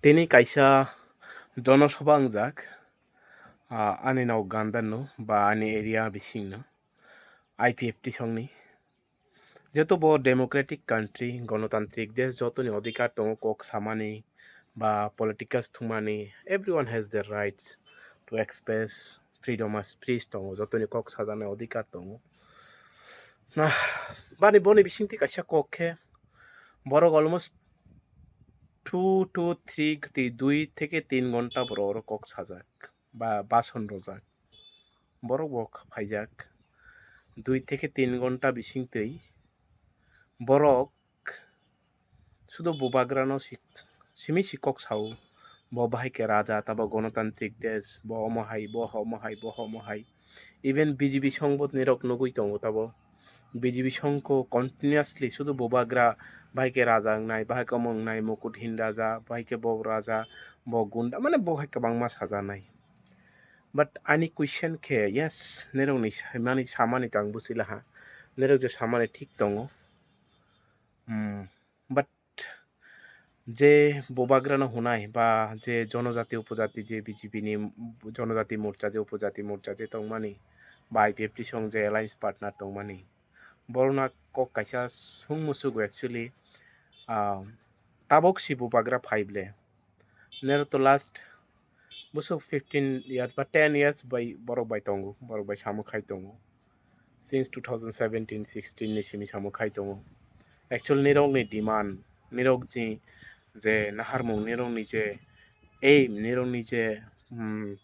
Tini kaisa জনসভা angjak ani nau gandanno ba ani area bisingno IPFT songni যেহেতু ব Democratic country গণতান্ত্রিক দেশ যতনি অধিকার দङ কক সামানি বা পলিটিকাস থুমানি everyone has their rights to express freedom of speech দङ যতনি কক সাজানে অধিকার দङ না বানি বনি বিসিংতি কাইসা কককে বড় অলমোস্ট 2 to 3 ঘন্টা বড় কক সাজাক বা বাসন রজাক বড় বক ফাইজাক 2 থেকে 3 ঘন্টা বিসিংতেই বরক শুধু বুবাগ্রানো সিমি শিকক সাউ ব বাহাইকে রাজা তাবা গণতান্ত্রিক দেশ ব অমহাই ব হমহাই ব হমহাই ইভেন বিজিবি সংবাদ নিরক নগুই দङ তাবো বিজিবি সংঘ কন্টিনিউয়াসলি শুধু বুবাগ্রা বাহাইকে রাজা নাই বাহাইকে অমং নাই মুকুটহীন রাজা বাহাইকে ব রাজা ব গুন্ডা মানে বহাইকে বাংমা সাজা নাই বাট আনি কুইশন খে ইয়েস নেরংনি মানি সামানি তাং বুসিলাহা নেরক যে সামানি ঠিক দङ বাট যে বোবাগ্রানো হুনাই বা যে জনজাতি উপজাতি যে বিজিবিনি জনজাতি মোর্চা যে উপজাতি মোর্চা যে তংমানি বা আইপিএফটি সং যে এলায়েন্স পার্টনার তংমানি বরনা কক কাইসা সুংমুসুগু অ্যাকচুয়ালি তাবক সি বোবাগ্রা ফাইবলে নেরো তো লাস্ট বুসু 15 years বা 10 years বাই বরক বাই তঙ্গু বরক বাই সামু খাই তঙ্গু since 2017-16 ni simi samu khai tongo actually nirong ni demand nirok ji je naharmung nirong ni je aim nirong ni je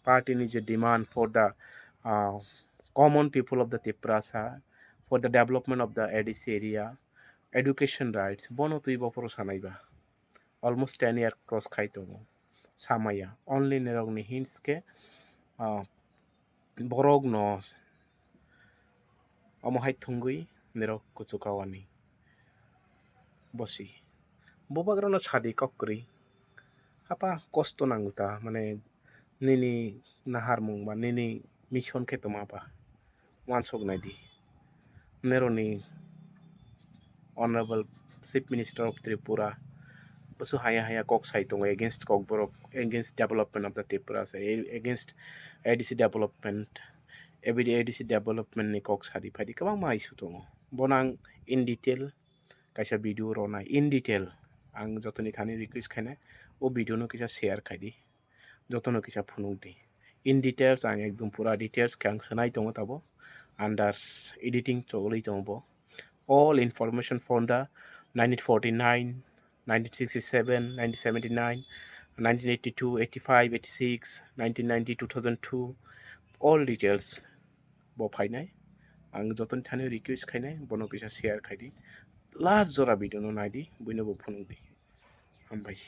party ni je demand for the common people of the Tiprasa for the development of the ADC area education rights bono tui boporo sanaiba almost 10 year cross khai tongo samaya only nirong ni hints ke borok no অমহাই থুঙ্গুই নেরক কুচুকাওয়ানি বসি বোবাগ্রানো ছাদি ককরি হাপা কষ্ট নাঙ্গুতা মানে নিনি নাহারমুং বা নিনি mission খেতো মাপা ওয়ানসক নাইদি নেরনি honourable chief minister of Tripura বসু হায়া হায়া কক সাই দङ against Kokborok against development of the Tripura against ADC development everyday ADC development ni kok sari phadi kabang ma issue dङ bonang in detail kaisa video rona in detail ang jotoni thani request khaine o video no kisa share khaidi jotono kisa phunung di in details ang ekdom pura details kang sanai dङ tabo under editing choloi dङ bo all information from the 1949 1967 1979 1982 85 86 1990 2002 all details bo phainai ang joton thani request khainai bono kisa share khaidi last jora video no naidi buino bo phunung di hambai।